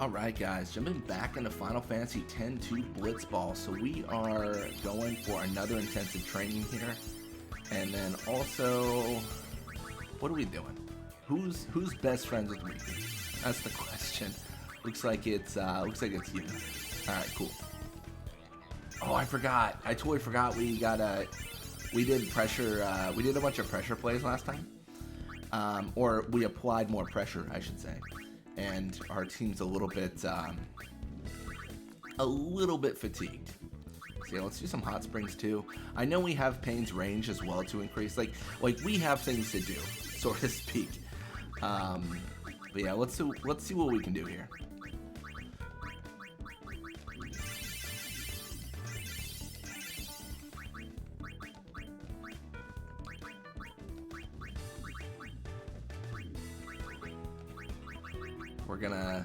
Alright guys, jumping back into Final Fantasy X-2 Blitzball. So we are going for another intensive training here. And then also, what are we doing? Who's best friends with Riku? That's the question. Looks like it's you. Alright, cool. Oh, I forgot. I totally forgot we did pressure, we did a bunch of pressure plays last time. Or we applied more pressure, I should say. And our team's a little bit fatigued. So yeah, let's do some hot springs too. I know we have Pain's range as well to increase. Like we have things to do, so to speak. But yeah, let's see what we can do here. We're gonna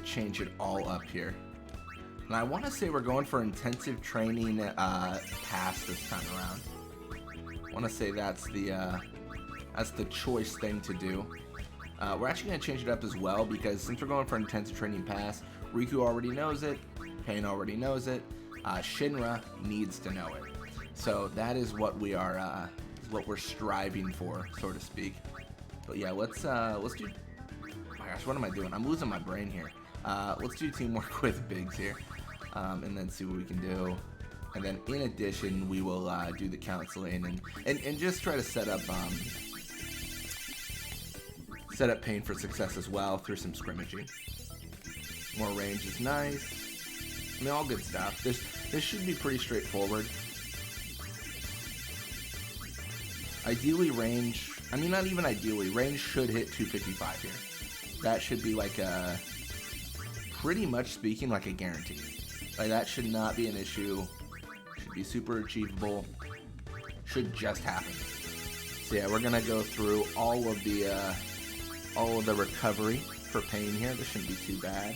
change it all up here. And I want to say we're going for intensive training pass this time around. I want to say that's the choice thing to do. We're actually going to change it up as well because since we're going for intensive training pass, Riku already knows it, Pain already knows it, Shinra needs to know it. So that is what we are, what we're striving for, so to speak. But yeah, let's do. Oh my gosh, what am I doing? I'm losing my brain here. Let's do teamwork with Biggs here, and then see what we can do. And then in addition, we will do the counseling and just try to set up Pain for success as well through some scrimmaging. More range is nice. I mean, all good stuff. This should be pretty straightforward. Ideally, range. I mean, not even ideally. Range should hit 255 here. That should be like a, pretty much speaking, like a guarantee. Like that should not be an issue. Should be super achievable. Should just happen. So yeah, we're gonna go through all of the recovery for Pain here. This shouldn't be too bad.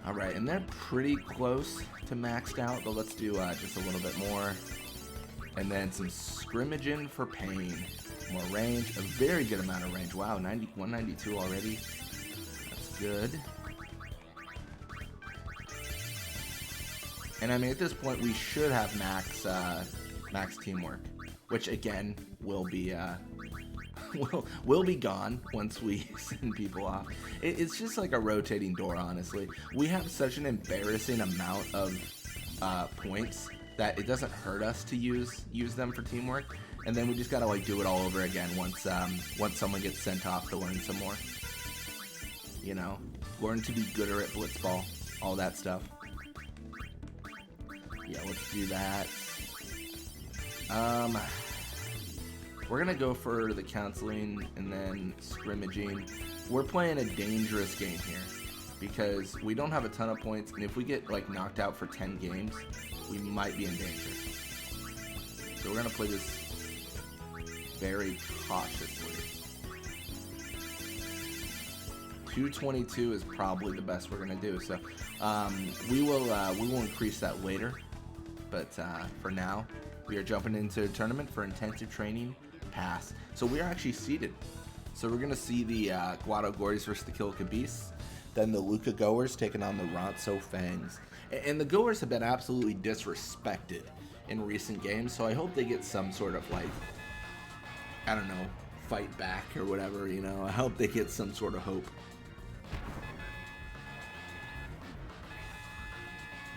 Alright, and they're pretty close to maxed out, but let's do just a little bit more. And then some scrimmaging for Pain. More range, a very good amount of range. Wow, 192 already. That's good. And I mean, at this point, we should have max teamwork, which again will be will be gone once we send people off. It's just like a rotating door, honestly. We have such an embarrassing amount of points that it doesn't hurt us to use them for teamwork, and then we just gotta like do it all over again once someone gets sent off to learn some more. You know, learn to be gooder at Blitzball, all that stuff. Yeah, let's do that. We're gonna go for the counseling and then scrimmaging. We're playing a dangerous game here because we don't have a ton of points, and if we get like knocked out for 10 games, we might be in danger. So we're gonna play this very cautiously. 222 is probably the best we're gonna do. So we will increase that later, but for now, we are jumping into a tournament for intensive training pass. So we are actually seeded. So we're gonna see the Guado Gories versus the Kilka Beasts, then the Luca Goers taking on the Ronso Fangs. And the Goers have been absolutely disrespected in recent games, so I hope they get some sort of like, I don't know, fight back or whatever, you know. I hope they get some sort of hope.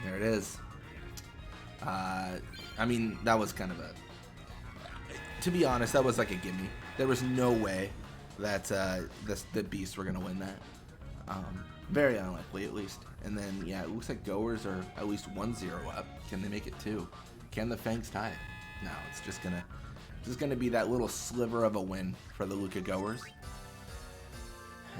There it is. I mean, that was kind of a, to be honest, that was like a gimme. There was no way that the Beasts were going to win that. Very unlikely, at least. And then, yeah, it looks like Goers are at least 1-0 up. Can they make it 2? Can the Fangs tie it? No, it's just gonna be that little sliver of a win for the Luca Goers.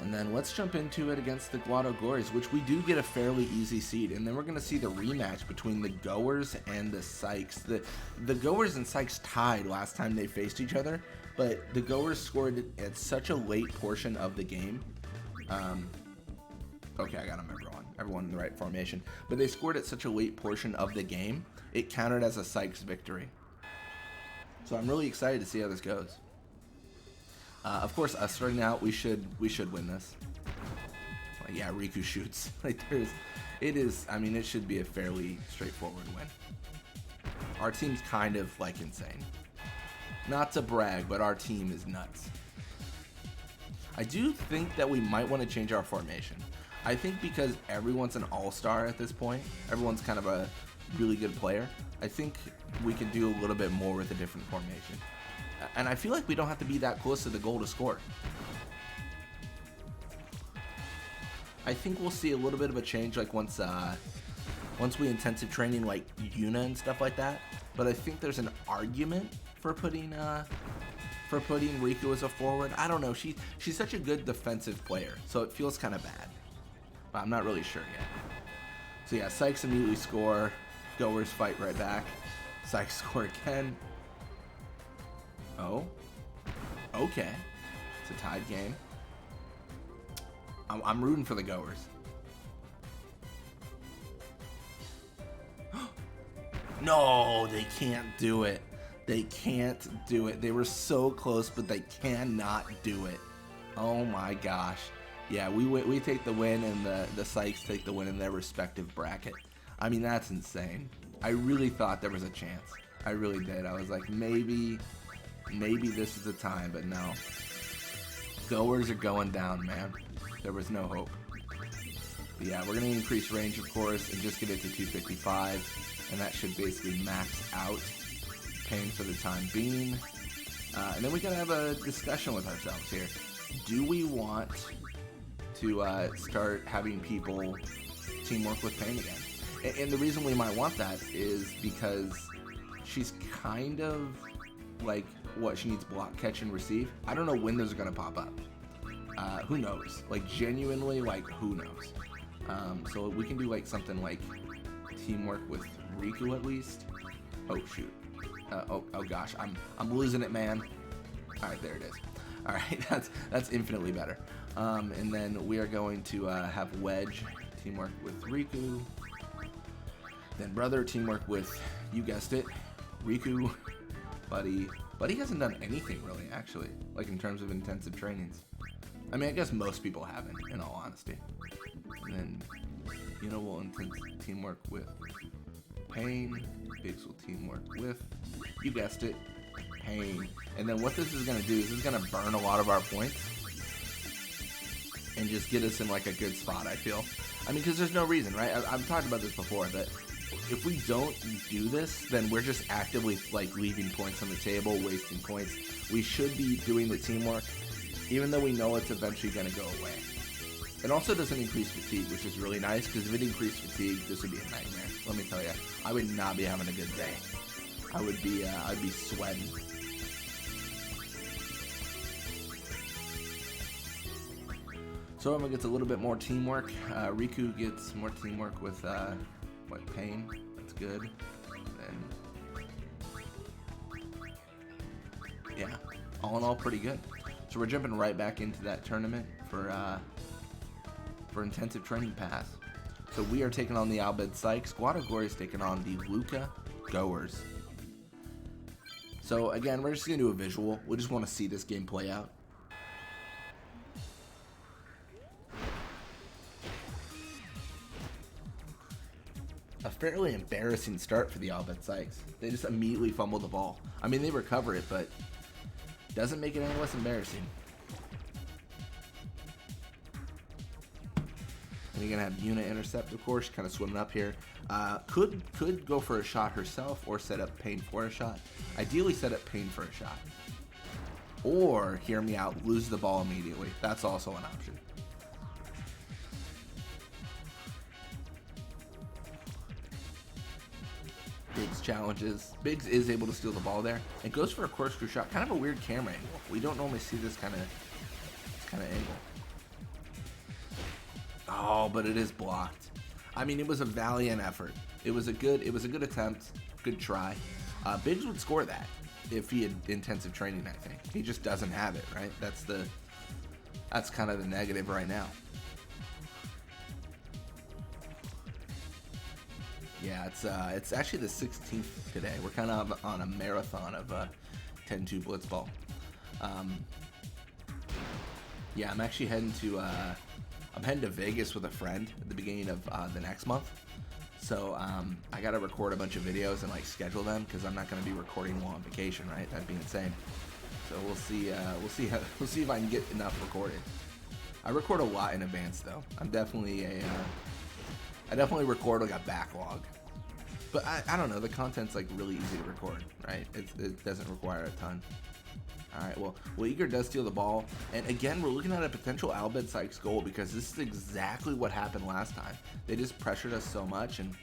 And then let's jump into it against the Guado Gories, which we do get a fairly easy seed. And then we're going to see the rematch between the Goers and the Sykes. The Goers and Sykes tied last time they faced each other, but the Goers scored at such a late portion of the game. Okay, I got him everyone. everyone in the right formation. But they scored at such a late portion of the game, it counted as a Sykes victory. So I'm really excited to see how this goes. Of course, us starting out, we should win this. Like, yeah, Riku shoots. Like it should be a fairly straightforward win. Our team's kind of like insane. Not to brag, but our team is nuts. I do think that we might want to change our formation. I think because everyone's an all-star at this point, everyone's kind of a really good player, I think we can do a little bit more with a different formation. And I feel like we don't have to be that close to the goal to score. I think we'll see a little bit of a change like once we intensive training like Yuna and stuff like that. But I think there's an argument for putting Riku as a forward. I don't know. She's such a good defensive player, so it feels kind of bad. But I'm not really sure yet. So yeah, Sykes immediately score. Goers fight right back. Sykes score again. Oh, okay. It's a tied game. I'm rooting for the goers. No, they can't do it. They can't do it. They were so close, but they cannot do it. Oh my gosh. Yeah, we take the win, and the Sykes take the win in their respective bracket. I mean, that's insane. I really thought there was a chance. I really did. I was like, maybe this is the time, but no. Goers are going down, man. There was no hope. But yeah, we're going to increase range, of course, and just get it to 255, and that should basically max out Pain for the time being. And then we got to have a discussion with ourselves here. Do we want to start having people teamwork with Pain again? And the reason we might want that is because she's kind of like what she needs: block, catch, and receive. I don't know when those are going to pop up. Who knows? Like, genuinely, like, who knows? So we can do like something like teamwork with Riku at least. Oh shoot. Oh gosh, I'm losing it, man. All right, there it is. All right, that's infinitely better. And then we are going to have Wedge teamwork with Riku. Then Brother teamwork with, you guessed it, Riku. Buddy hasn't done anything really, actually, like in terms of intensive trainings. I mean, I guess most people haven't, in all honesty. And then, you know, we'll teamwork with Pain. Biggs will teamwork with, you guessed it, Pain. And then what this is going to do is it's going to burn a lot of our points and just get us in like a good spot, I feel. I mean, because there's no reason, right? I've talked about this before, that if we don't do this, then we're just actively like leaving points on the table, wasting points. We should be doing the teamwork, even though we know it's eventually going to go away. It also doesn't increase fatigue, which is really nice, because if it increased fatigue, this would be a nightmare. Let me tell you, I would not be having a good day. I'd be sweating. So everyone gets a little bit more teamwork. Riku gets more teamwork with Pain. That's good. Then, yeah, all in all, pretty good. So we're jumping right back into that tournament for intensive training pass. So we are taking on the Albed Sykes. Squad of Glory is taking on the Luca Goers. So again, we're just going to do a visual. We just want to see this game play out. A fairly embarrassing start for the Albed Sykes. They just immediately fumbled the ball. I mean, they recover it, but doesn't make it any less embarrassing. And you're going to have Yuna intercept, of course, kind of swimming up here. Could go for a shot herself or set up Pain for a shot. Ideally set up Pain for a shot. Or, hear me out, lose the ball immediately. That's also an option. Biggs challenges. Biggs is able to steal the ball there. It goes for a corkscrew shot. Kind of a weird camera angle. We don't normally see this kind of angle. Oh, but it is blocked. I mean, it was a valiant effort. It was a good attempt, good try. Biggs would score that if he had intensive training, I think. He just doesn't have it, right? That's kind of the negative right now. Yeah, it's actually the 16th today. We're kind of on a marathon of 10-2 Blitzball. Yeah, I'm actually heading to Vegas with a friend at the beginning of the next month. So I gotta record a bunch of videos and like schedule them because I'm not gonna be recording while on vacation, right? That'd be insane. So we'll see if I can get enough recorded. I record a lot in advance though. I definitely record like a backlog. But I don't know, the content's like really easy to record, right? It doesn't require a ton. Alright, well, Eager does steal the ball. And again, we're looking at a potential Albed Sykes goal because this is exactly what happened last time. They just pressured us so much, and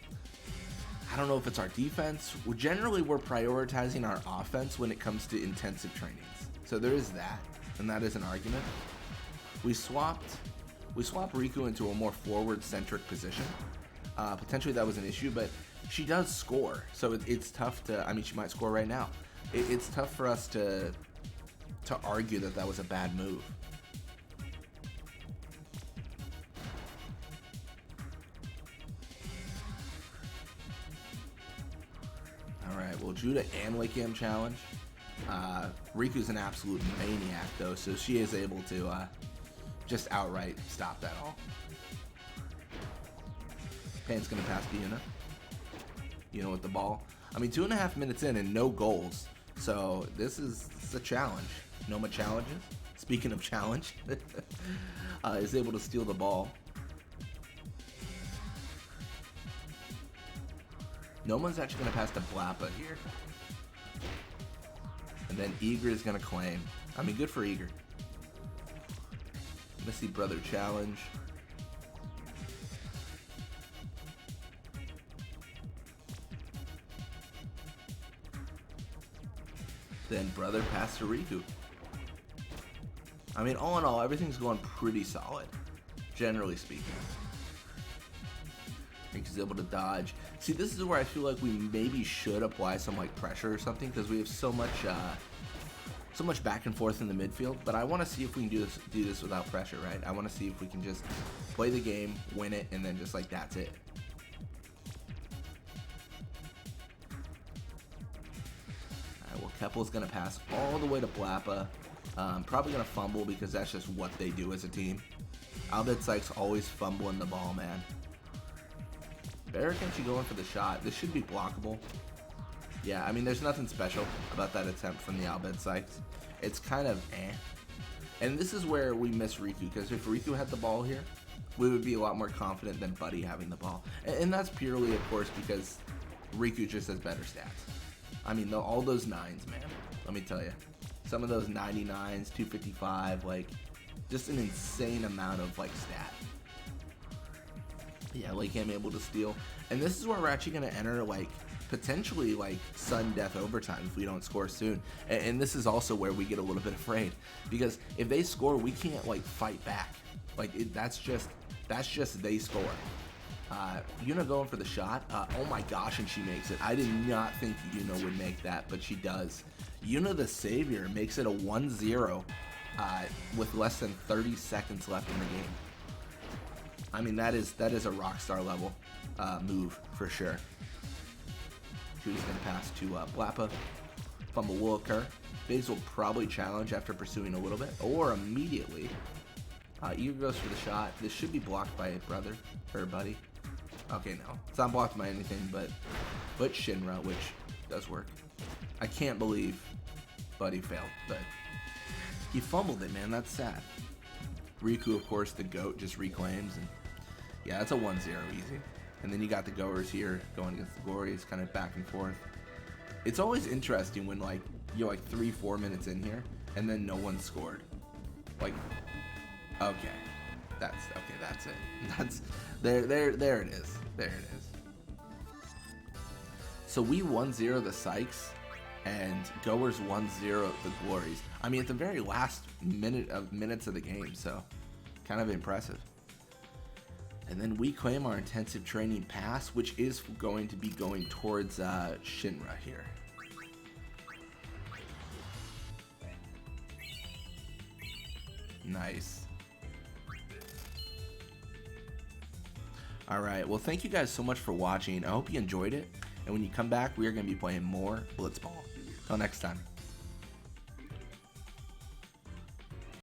I don't know if it's our defense. Generally, we're prioritizing our offense when it comes to intensive trainings. So there is that, and that is an argument. We swapped Riku into a more forward-centric position. Potentially that was an issue, but she does score. So it's tough to, I mean, she might score right now. It's tough for us to argue that was a bad move. Alright, well, Judah and Lake Yam challenge. Riku's an absolute maniac, though, so she is able to just outright stop that all. Pan's going to pass to Yuna. Yuna with the ball. I mean, 2.5 minutes in and no goals. So this is a challenge. Noma challenges. Speaking of challenge, is able to steal the ball. Noma's actually going to pass to Blappa here. And then Eager is going to claim. I mean, good for Eager. Missy Brother challenge. Then Brother pass to Riku. I mean, all in all, everything's going pretty solid, generally speaking. Riku's able to dodge. See, this is where I feel like we maybe should apply some like pressure or something because we have so much back and forth in the midfield. But I want to see if we can do this without pressure, right? I want to see if we can just play the game, win it, and then just like that's it. All right, well, Keppel's gonna pass all the way to Blappa. Probably gonna fumble because that's just what they do as a team. Albed Sykes always fumbling the ball, man. Barrick actually going for the shot. This should be blockable. Yeah, I mean, there's nothing special about that attempt from the Albed Sykes. It's kind of eh. And this is where we miss Riku, because if Riku had the ball here, we would be a lot more confident than Buddy having the ball. And that's purely, of course, because Riku just has better stats. I mean, all those 9s, man. Let me tell you. Some of those 99s, 255, like, just an insane amount of, like, stat. Yeah, Lake Yam able to steal. And this is where we're actually going to enter, like, potentially, like, sudden death overtime if we don't score soon. And this is also where we get a little bit afraid. Because if they score, we can't, like, fight back. Like, that's just they score. Yuna going for the shot. Oh my gosh, and she makes it. I did not think Yuna would make that, but she does. Yuna the Savior makes it a 1-0 with less than 30 seconds left in the game. I mean, that is a Rockstar level move for sure. Judy's going to pass to Blappa. Fumble will occur. Biggs will probably challenge after pursuing a little bit, or immediately. Eager goes for the shot. This should be blocked by Brother or Buddy. Okay, no. It's not blocked by anything but Shinra, which does work. I can't believe Buddy failed, but he fumbled it, man. That's sad. Riku, of course, the GOAT, just reclaims, and yeah, that's a 1-0 easy. And then you got the goers here going against the Glories, kind of back and forth. It's always interesting when like you're like 3-4 minutes in here and then no one scored. Like, okay, that's it. That's there it is. There it is. So we 1-0 the Sykes and goers 1-0 the Glories. I mean, at the very last minutes of the game, so kind of impressive. And then we claim our intensive training pass, which is going to be going towards Shinra here. Nice. Alright, well thank you guys so much for watching. I hope you enjoyed it. And when you come back, we are going to be playing more Blitzball. Till next time.